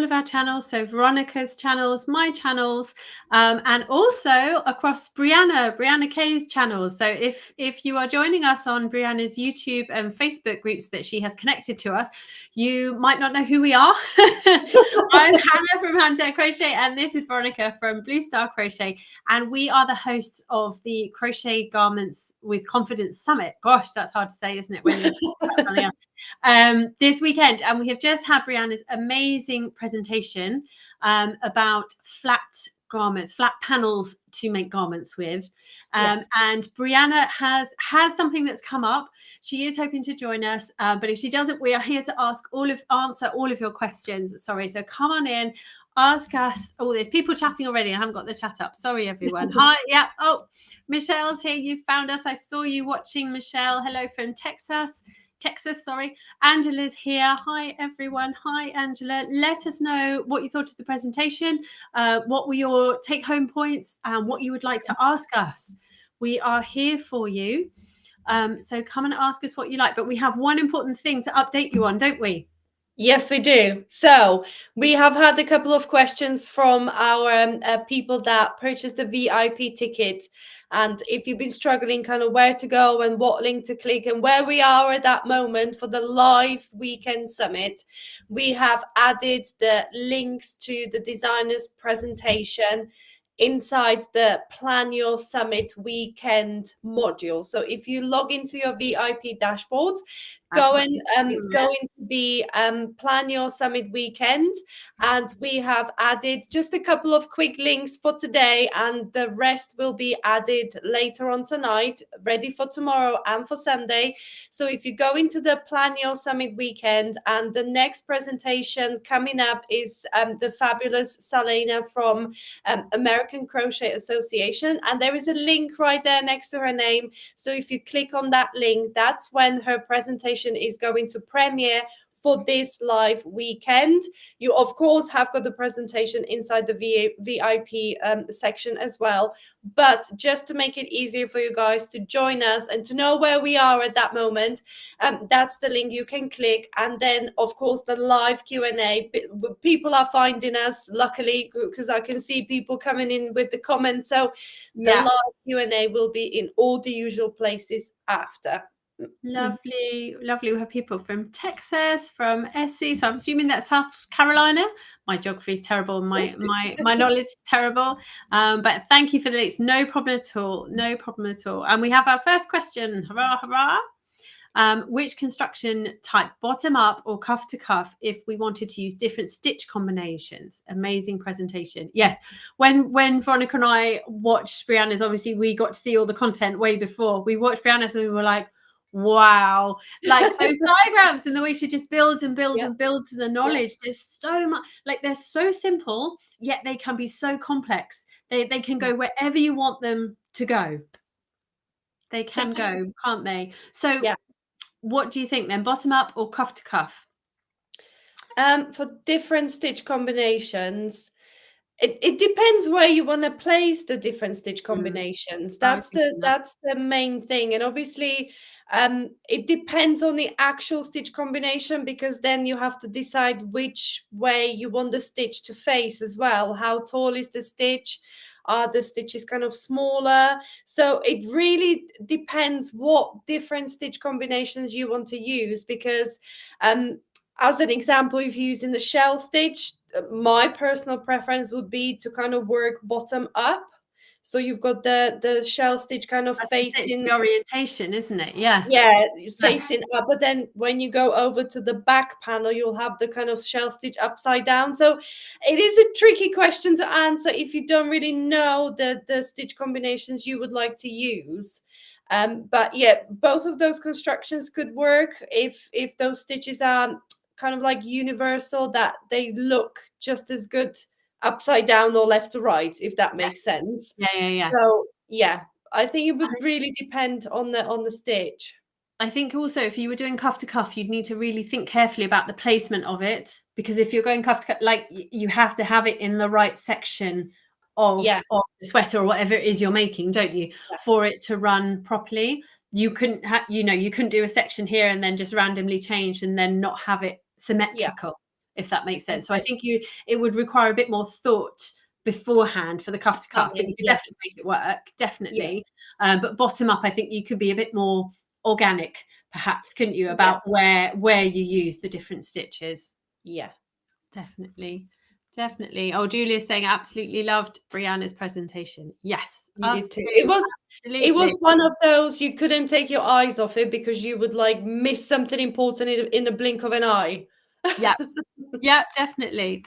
all of our channels. So Veronika's channels, my channels, and also across Briana K's channels. So if you are joining us on Briana's YouTube and Facebook groups that she has connected to us, you might not know who we are. I'm Hannah from Hand Crochet, and this is Veronika from Blue Star Crochet, and we are the hosts of the Crochet Garments with Confidence Summit. Gosh, that's hard to say, isn't it, when you're something else? This weekend, and we have just had Briana's amazing presentation about flat garments, flat panels to make garments with. And Briana has something that's come up. She is hoping to join us, but if she doesn't, we are here to answer all of your questions. Sorry, so come on in, ask us. Oh, there's people chatting already. I haven't got the chat up. Sorry, everyone. Hi. Yeah. Oh, Michelle's here. You found us. I saw you watching, Michelle. Hello from Texas, sorry. Angela's here. Hi, everyone. Hi, Angela. Let us know what you thought of the presentation. What were your take-home points and what you would like to ask us. We are here for you. So come and ask us what you like. But we have one important thing to update you on, don't we? Yes, we do. So we have had a couple of questions from our people that purchased the VIP ticket. And if you've been struggling kind of where to go and what link to click and where we are at that moment for the live weekend summit, we have added the links to the designer's presentation inside the Plan Your Summit weekend module. So if you log into your VIP dashboard, go into the Plan Your Summit weekend, and we have added just a couple of quick links for today, and the rest will be added later on tonight, ready for tomorrow and for Sunday. So if you go into the Plan Your Summit weekend, and the next presentation coming up is the fabulous Salena from American Crochet Association, and there is a link right there next to her name. So if you click on that link, that's when her presentation is going to premiere for this live weekend. You of course have got the presentation inside the VIP section as well, but just to make it easier for you guys to join us and to know where we are at that moment, that's the link you can click. And then of course the live Q&A, people are finding us, luckily, because I can see people coming in with the comments, so the live Q&A will be in all the usual places after. Lovely. We have people from Texas, from SC, so I'm assuming that's South Carolina. My geography is terrible, my knowledge is terrible, but thank you for the links. No problem at all. And we have our first question. Hurrah. Which construction type, bottom up or cuff to cuff, if we wanted to use different stitch combinations? Amazing presentation. Yes, when Veronika and I watched Briana's, obviously we got to see all the content way before. We watched Briana's and we were like, wow, like those diagrams and the way she just builds and builds and builds the knowledge. There's so much, like they're so simple, yet they can be so complex. They can go wherever you want them to go. They can go, can't they? So what do you think then, bottom up or cuff to cuff? For different stitch combinations, it depends where you want to place the different stitch combinations. That's the main thing. And obviously it depends on the actual stitch combination, because then you have to decide which way you want the stitch to face as well. How tall is the stitch? Are the stitches kind of smaller? So it really depends what different stitch combinations you want to use, because as an example, if you're using the shell stitch, my personal preference would be to kind of work bottom up. So you've got the shell stitch kind of facing the orientation, isn't it? Yeah, facing up. But then when you go over to the back panel, you'll have the kind of shell stitch upside down. So it is a tricky question to answer if you don't really know the stitch combinations you would like to use. But yeah, both of those constructions could work if those stitches are kind of like universal, that they look just as good upside down or left to right, if that makes sense. So I think it would really depend on the stitch. I think also if you were doing cuff to cuff, you'd need to really think carefully about the placement of it, because if you're going cuff to cuff, like you have to have it in the right section of the sweater or whatever it is you're making, don't you, for it to run properly. You couldn't you couldn't do a section here and then just randomly change and then not have it symmetrical. if that makes sense. So I think it would require a bit more thought beforehand for the cuff to cuff, but you could definitely make it work, definitely. But bottom up, I think you could be a bit more organic, perhaps, couldn't you, about where you use the different stitches? Yeah, definitely. Oh, Julia's saying absolutely loved Briana's presentation. Yes, you did too. It was one of those you couldn't take your eyes off it because you would like miss something important in the blink of an eye. Yeah. Yeah, definitely.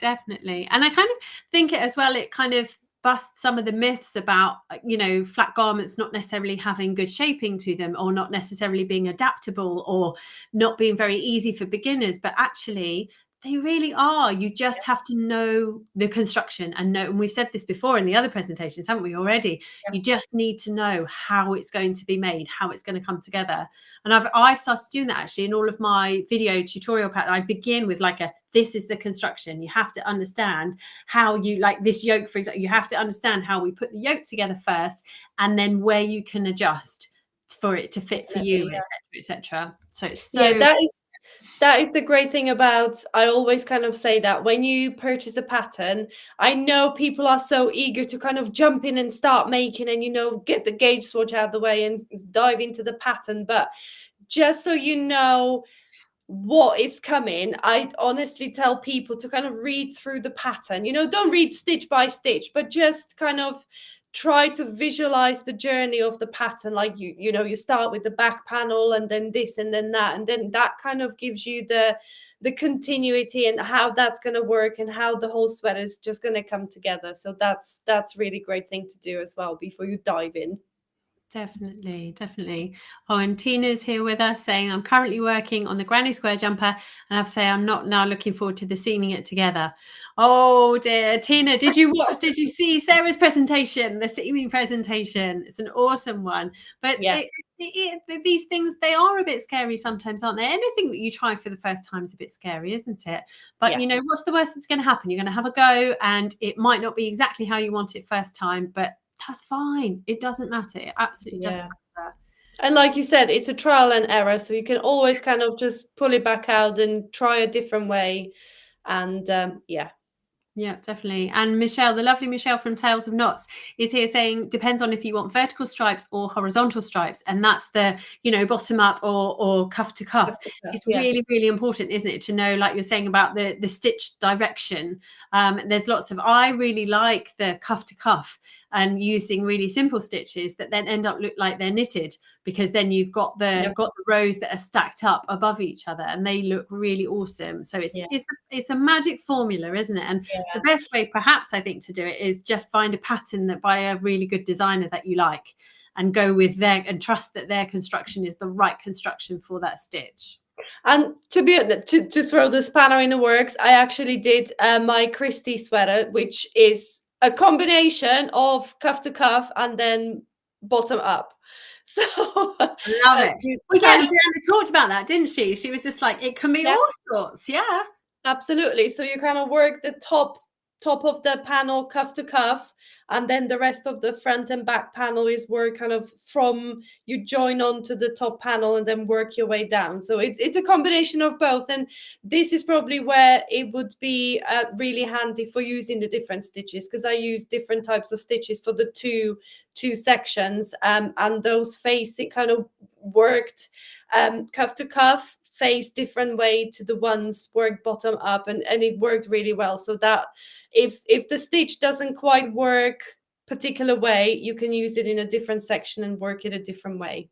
And I kind of think it as well, it kind of busts some of the myths about, you know, flat garments not necessarily having good shaping to them, or not necessarily being adaptable, or not being very easy for beginners, but actually they really are. You just have to know the construction and we've said this before in the other presentations, haven't we already? You just need to know how it's going to be made, how it's going to come together. And I've started doing that actually in all of my video tutorial pack. I begin with like this is the construction. You have to understand how you, like this yoke, for example, you have to understand how we put the yoke together first, and then where you can adjust for it to fit for you, etc. So it's so that is the great thing about, I always kind of say that when you purchase a pattern, I know people are so eager to kind of jump in and start making and, you know, get the gauge swatch out of the way and dive into the pattern. But just so you know what is coming, I honestly tell people to kind of read through the pattern. You know, don't read stitch by stitch, but just kind of try to visualize the journey of the pattern. Like you know, you start with the back panel and then this and then that, and then that kind of gives you the continuity and how that's going to work and how the whole sweater is just going to come together. So that's really great thing to do as well before you dive in. Definitely. Oh, and Tina's here with us saying, I'm currently working on the granny square jumper, and I have to say I'm not now looking forward to the seaming it together. Oh dear, Tina, did you see Sarah's presentation, the seaming presentation? It's an awesome one. But these things, they are a bit scary sometimes, aren't they? Anything that you try for the first time is a bit scary, isn't it? But you know, what's the worst that's going to happen? You're going to have a go, and it might not be exactly how you want it first time, but that's fine. It doesn't matter. It absolutely doesn't matter. And like you said, it's a trial and error. So you can always kind of just pull it back out and try a different way. And yeah, definitely. And Michelle, the lovely Michelle from Tales of Knots, is here saying depends on if you want vertical stripes or horizontal stripes, and that's the, you know, bottom up or cuff to cuff. It's really, really important, isn't it, to know, like you're saying about the stitch direction. There's lots of, I really like the cuff to cuff and using really simple stitches that then end up look like they're knitted, because then you've got the rows that are stacked up above each other and they look really awesome. So it's a magic formula, isn't it? And the best way perhaps I think to do it is just find a pattern that by a really good designer that you like, and go with and trust that their construction is the right construction for that stitch. And to throw the spanner in the works, I actually did my Christie sweater, which is a combination of cuff to cuff and then bottom up. So love it. Briana talked about that, didn't she? She was just like, it can be all sorts. Yeah, absolutely. So you kind of work the top of the panel cuff to cuff, and then the rest of the front and back panel is work kind of from, you join onto the top panel and then work your way down. So it's a combination of both, and this is probably where it would be really handy for using the different stitches, because I use different types of stitches for the two sections, and those face, it kind of worked cuff to cuff face different way to the ones worked bottom up, and it worked really well. So that if the stitch doesn't quite work particular way, you can use it in a different section and work it a different way.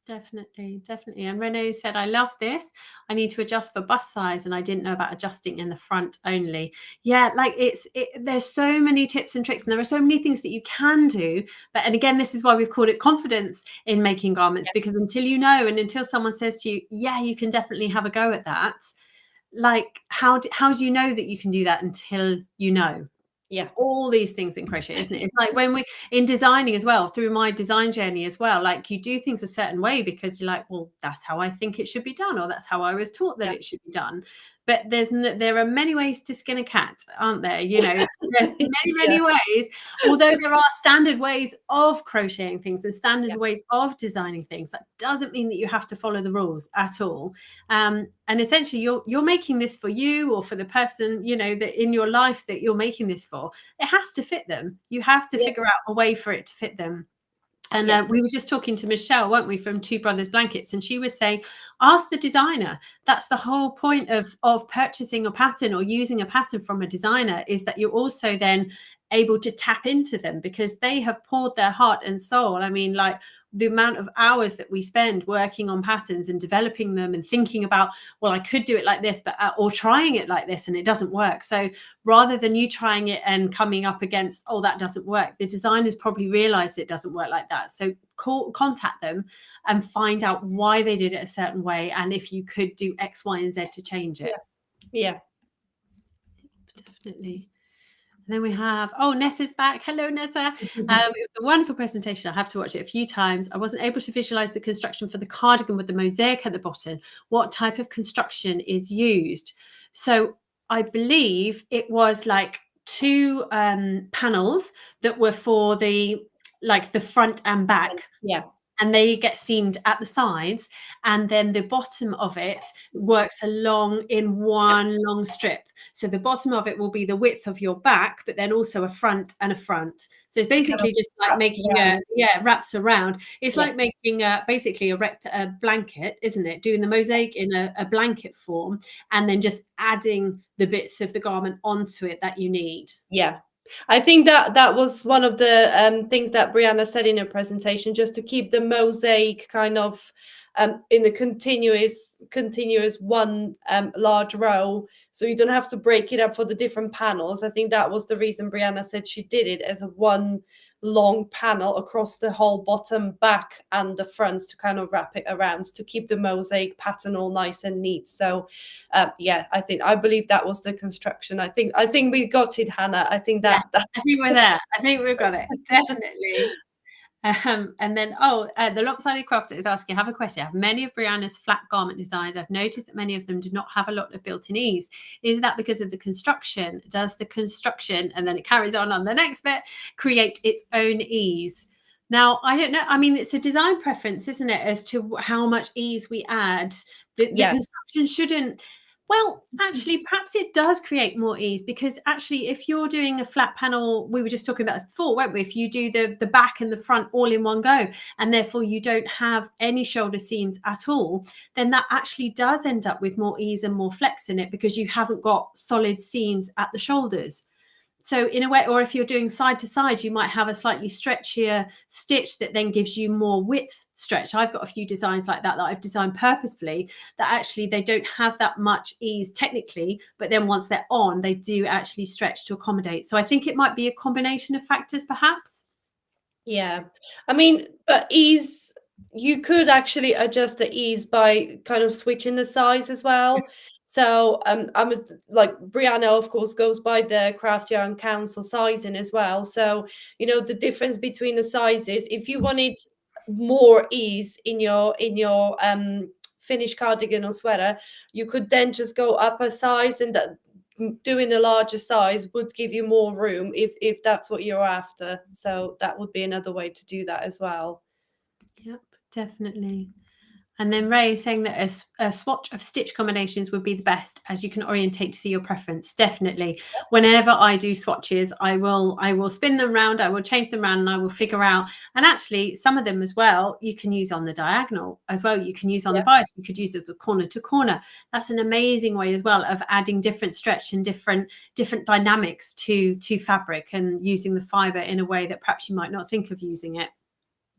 Definitely. And Renee said, I love this. I need to adjust for bust size, and I didn't know about adjusting in the front only. Yeah, like there's so many tips and tricks, and there are so many things that you can do. And again, this is why we've called it confidence in making garments, because until you know, and until someone says to you, yeah, you can definitely have a go at that, like how do you know that you can do that until you know? Yeah, all these things in crochet, isn't it? It's like when we in designing as well, through my design journey as well, like you do things a certain way because you're like, well, that's how I think it should be done, or that's how I was taught that it should be done. but there are many ways to skin a cat, aren't there? You know, there's many ways. Although there are standard ways of crocheting things and standard ways of designing things, that doesn't mean that you have to follow the rules at all. And essentially, you're making this for you or for the person, you know, that in your life that you're making this for. It has to fit them. You have to figure out a way for it to fit them. And we were just talking to Michelle, weren't we, from Two Brothers Blankets, and she was saying, ask the designer. That's the whole point of purchasing a pattern or using a pattern from a designer, is that you're also then able to tap into them, because they have poured their heart and soul. I mean, like, the amount of hours that we spend working on patterns and developing them and thinking about, well, I could do it like this, but or trying it like this and it doesn't work. So rather than you trying it and coming up against, oh, that doesn't work, the designers probably realized it doesn't work like that. So contact them and find out why they did it a certain way, and if you could do X, Y, and Z to change it. Yeah, definitely. And then we have, Nessa's back. Hello, Nessa. It was a wonderful presentation. I have to watch it a few times. I wasn't able to visualize the construction for the cardigan with the mosaic at the bottom. What type of construction is used? So I believe it was like 2 panels that were for the front and back. Yeah. And they get seamed at the sides, and then the bottom of it works along in one long strip. So the bottom of it will be the width of your back, but then also a front and a front. So it's basically just like making wraps around. It's like making basically a blanket, isn't it? Doing the mosaic in a blanket form, and then just adding the bits of the garment onto it that you need. Yeah. I think that was one of the things that Briana said in her presentation, just to keep the mosaic kind of in a continuous one large row, so you don't have to break it up for the different panels. I think that was the reason Briana said she did it as a one long panel across the whole bottom, back, and the fronts, to kind of wrap it around to keep the mosaic pattern all nice and neat. So I believe that was the construction. I think we got it, Hannah. I think that I think we're there. I think we've got it, definitely. And then the Lopsided Crafter is asking, I have a question. I have many of Briana's flat garment designs. I've noticed that many of them do not have a lot of built-in ease. Is that because of the construction? Does the construction, and then it carries on the next bit, create its own ease? Now, I don't know. I mean, it's a design preference, isn't it, as to how much ease we add. The construction shouldn't. Well, actually, perhaps it does create more ease, because actually, if you're doing a flat panel, we were just talking about this before, weren't we? If you do the back and the front all in one go, and therefore you don't have any shoulder seams at all, then that actually does end up with more ease and more flex in it, because you haven't got solid seams at the shoulders. So in a way, or if you're doing side to side, you might have a slightly stretchier stitch that then gives you more width stretch. I've got a few designs like that I've designed purposefully, that actually they don't have that much ease technically, but then once they're on, they do actually stretch to accommodate. So I think it might be a combination of factors, perhaps. Yeah, I mean, but ease, you could actually adjust the ease by kind of switching the size as well. So I'm like, Briana, of course, goes by the Craft Yarn Council sizing as well. So, you know, the difference between the sizes, if you wanted more ease in your finished cardigan or sweater, you could then just go up a size, and that doing a larger size would give you more room if that's what you're after. So that would be another way to do that as well. Yep, definitely. And then Ray is saying that a swatch of stitch combinations would be the best, as you can orientate to see your preference. Definitely. Whenever I do swatches, I will spin them around, I will change them around, and I will figure out. And actually, some of them as well, you can use on the diagonal as well. You can use on the bias. You could use it corner to corner. That's an amazing way as well of adding different stretch and different dynamics to fabric, and using the fiber in a way that perhaps you might not think of using it.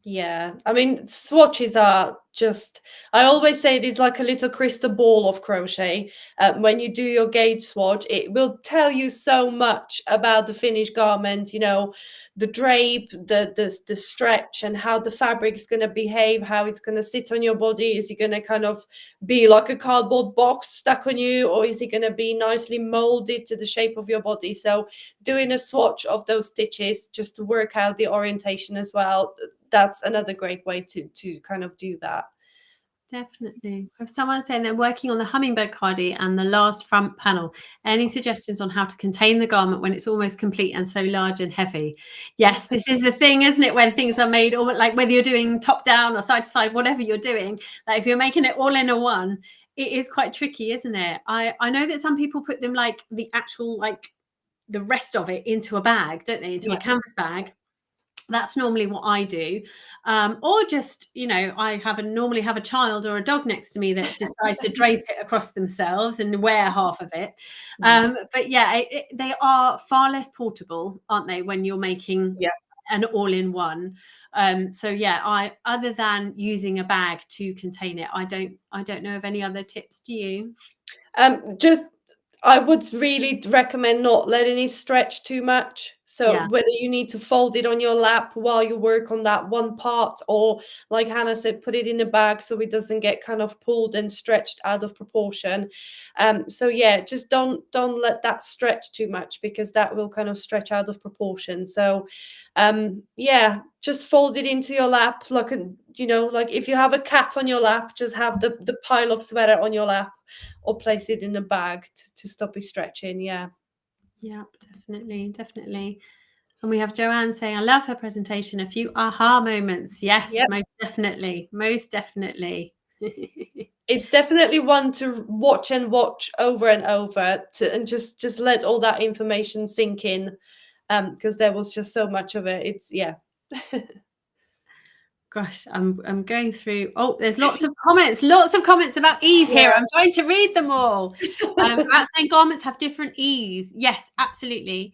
Yeah, I mean, swatches are just, I always say it is like a little crystal ball of crochet. When you do your gauge swatch, it will tell you so much about the finished garment, you know, the drape, the stretch, and how the fabric is going to behave, how it's going to sit on your body. Is it going to kind of be like a cardboard box stuck on you, or is it going to be nicely molded to the shape of your body? So doing a swatch of those stitches just to work out the orientation as well, that's another great way to kind of do that. Definitely. If someone's saying they're working on the hummingbird cardi and the last front panel, any suggestions on how to contain the garment when it's almost complete and so large and heavy? Yes, this is the thing, isn't it? When things are made, or like whether you're doing top down or side to side, whatever you're doing, like if you're making it all in a one, it is quite tricky, isn't it? I know that some people put them like the actual, like the rest of it into a bag, don't they? Into a canvas bag. That's normally what I do. Or just, I normally have a child or a dog next to me that decides to drape it across themselves and wear half of it. But yeah, they are far less portable, aren't they, when you're making an all-in-one. So yeah, other than using a bag to contain it, I don't know of any other tips. Do you? I would really recommend not letting it stretch too much. So whether you need to fold it on your lap while you work on that one part, or like Hannah said, put it in a bag so it doesn't get kind of pulled and stretched out of proportion. So yeah, just don't let that stretch too much, because that will kind of stretch out of proportion. So yeah, just fold it into your lap, like like if you have a cat on your lap, just have the pile of sweater on your lap, or place it in a bag to stop it stretching. Yeah, definitely. And we have Joanne saying, I love her presentation, a few aha moments. Yes, most definitely. It's definitely one to watch over and over, and just let all that information sink in, because there was just so much of it. It's Gosh, I'm going through. Oh, there's lots of comments about ease here. I'm trying to read them all. About saying garments have different ease. Yes, absolutely.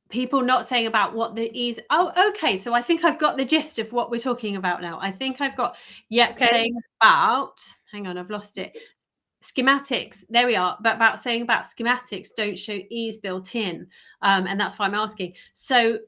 People not saying about what the ease. Oh, okay. So I think I've got the gist of what we're talking about now. I think I've got saying about. Hang on, I've lost it. Schematics, there we are. But about schematics don't show ease built in, and that's why I'm asking. So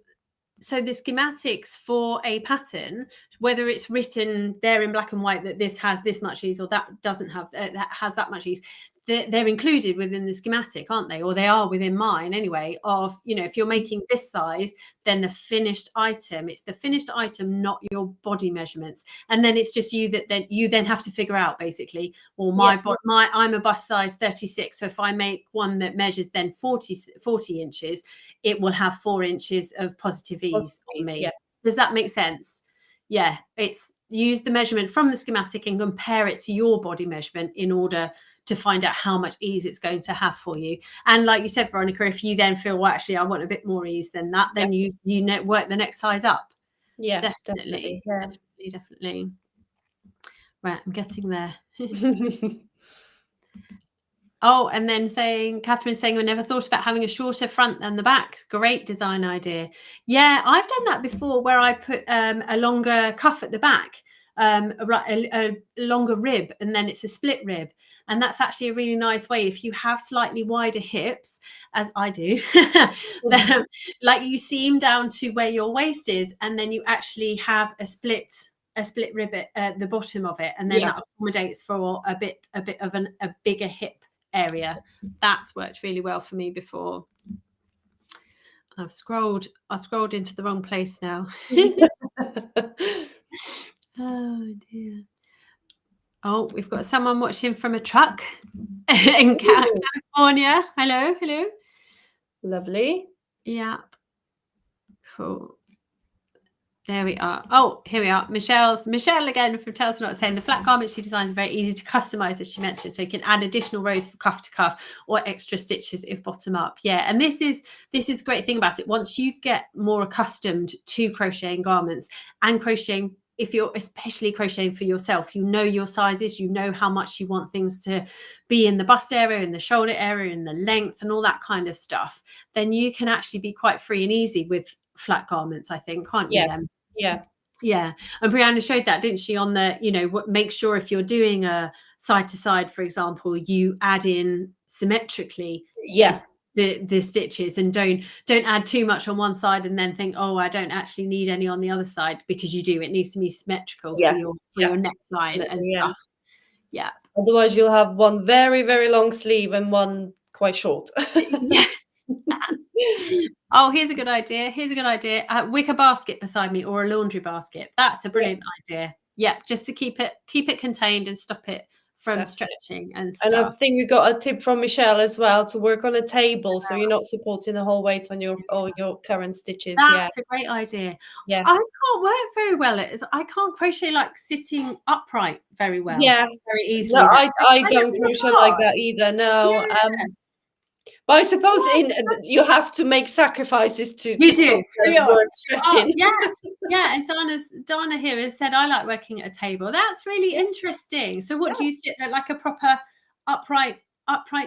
the schematics for a pattern, whether it's written there in black and white that this has this much ease or that doesn't have that has that much ease, they're included within the schematic, aren't they? Or they are within mine anyway, of, if you're making this size, then the finished item, it's the finished item, not your body measurements. And then it's just you then have to figure out, basically, or I'm a bust size 36. So if I make one that measures then 40 inches, it will have 4 inches of positive ease on me. Does that make sense? Yeah, it's use the measurement from the schematic and compare it to your body measurement in order to find out how much ease it's going to have for you. And like you said, Veronika, if you then feel, well, actually I want a bit more ease than that, then you work the next size up. Definitely. Right, I'm getting there. Oh, and then Catherine's saying, I never thought about having a shorter front than the back. Great design idea. Yeah, I've done that before, where I put a longer cuff at the back, a longer rib, and then it's a split rib. And that's actually a really nice way. If you have slightly wider hips, as I do, then, like, you seam down to where your waist is, and then you actually have a split rib at the bottom of it, and then that accommodates for a bit of a bigger hip area. That's worked really well for me before. I've scrolled into the wrong place now. Oh dear. Oh, we've got someone watching from a truck in California. Hello. Lovely. Yeah. Cool. There we are. Oh, here we are. Michelle again from Tales Not, saying the flat garments she designs are very easy to customize, as she mentioned. So you can add additional rows for cuff to cuff or extra stitches if bottom up. Yeah, and this is the great thing about it. Once you get more accustomed to crocheting garments and crocheting, if you're especially crocheting for yourself, you know your sizes, you know how much you want things to be in the bust area, in the shoulder area, in the length, and all that kind of stuff. Then you can actually be quite free and easy with flat garments, I think, can't you then? Yeah. And Briana showed that, didn't she, on the, make sure if you're doing a side to side, for example, you add in symmetrically the stitches, and don't add too much on one side and then think, oh, I don't actually need any on the other side, because you do. It needs to be symmetrical for your neckline and stuff. Yeah. Otherwise you'll have one very, very long sleeve and one quite short. Yes. Oh, here's a good idea. A wicker basket beside me, or a laundry basket. That's a brilliant idea. Yeah, just to keep it contained and stop it from That's stretching and And I stuff. think we got a tip from Michelle as well to work on a table, so you're not supporting the whole weight on your current stitches. Yeah, That's a great idea. yeah, I can't work very well I can't crochet like sitting upright very well, yeah. very No, easily. I Find it don't really crochet like hard. that either. No, Yeah. but I suppose Yeah. you have to make sacrifices to You stop do. So the work stretching. yeah. Yeah, and Dana here has said, I like working at a table. That's really interesting. So what do you sit there, like a proper upright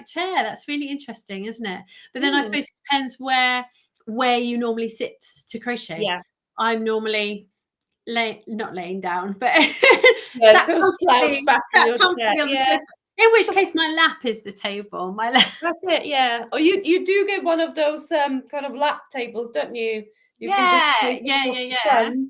chair? That's really interesting, isn't it? But then I Mm, suppose it depends where you normally sit to crochet. yeah, I'm normally not laying down, but yeah, kind of slouch back in sat your chair. comfortably on the Yeah, sofa. In which case my lap is the table. My lap. that's it. Yeah. Or you do get one of those kind of lap tables, don't you? You can just Yeah, place it yeah, across yeah, the yeah. front.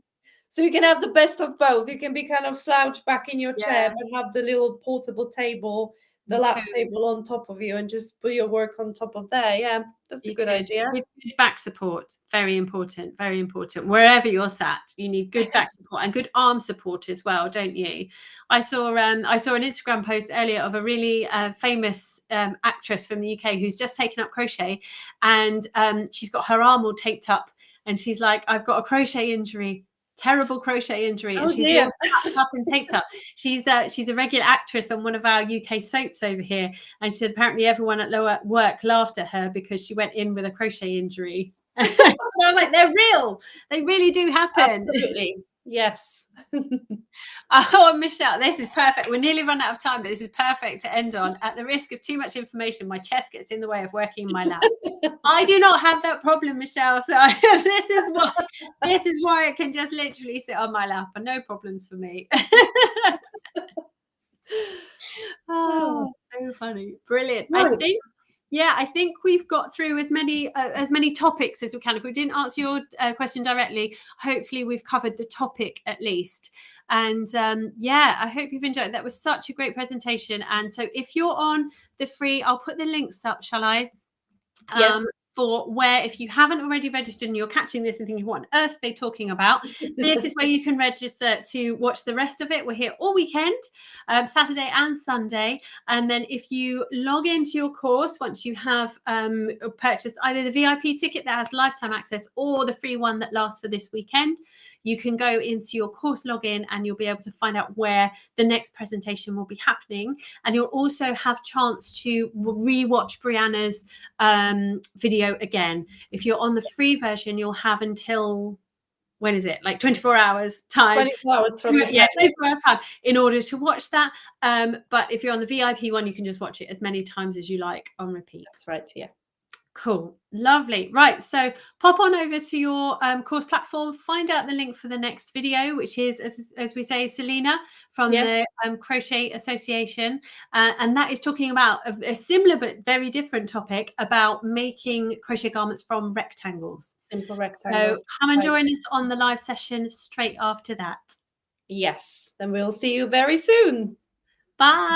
So you can have the best of both. You can be kind of slouched back in your chair, Yeah. but have the little portable table, the You lap could. table on top of you, and just put your work on top of there. Yeah, that's a You good could, idea. with good back support. Very important, very important. Wherever you're sat, you need good back support and good arm support as well, don't you? I saw an Instagram post earlier of a really famous actress from the UK who's just taken up crochet, and she's got her arm all taped up, and she's like, I've got a crochet injury. Terrible crochet injury, and Oh she's all dear. wrapped up and taped up. She's a regular actress on one of our UK soaps over here, and she said apparently everyone at work laughed at her because she went in with a crochet injury. I was like, they're real. They really do happen. Absolutely. Yes. Oh, Michelle, this is perfect. We're nearly run out of time, but this is perfect to end on. At the risk of too much information, my chest gets in the way of working in my lap. I do not have that problem, Michelle. So this is why it can just literally sit on my lap and no problems for me. Oh, so funny. Brilliant. Right. I think we've got through as many topics as we can. If we didn't answer your question directly, hopefully we've covered the topic at least. And I hope you've enjoyed it. That was such a great presentation. And so if you're on the free, I'll put the links up, shall I? Yeah. For where, if you haven't already registered and you're catching this and thinking, what on earth are they talking about? This is where you can register to watch the rest of it. We're here all weekend, Saturday and Sunday. And then if you log into your course, once you have purchased either the VIP ticket that has lifetime access or the free one that lasts for this weekend, you can go into your course login and you'll be able to find out where the next presentation will be happening. And you'll also have chance to rewatch Briana's video again. If you're on the free version, you'll have until, when is it, like 24 hours time? 24 hours from 24 hours time in order to watch that. But if you're on the VIP one, you can just watch it as many times as you like on repeat. That's right. Yeah. Cool. Lovely. Right. So pop on over to your course platform, find out the link for the next video, which is, as we say, Selena from the Crochet Association. And that is talking about a similar but very different topic about making crochet garments from rectangles. Simple rectangles. So come and join us on the live session straight after that. Yes. Then we'll see you very soon. Bye.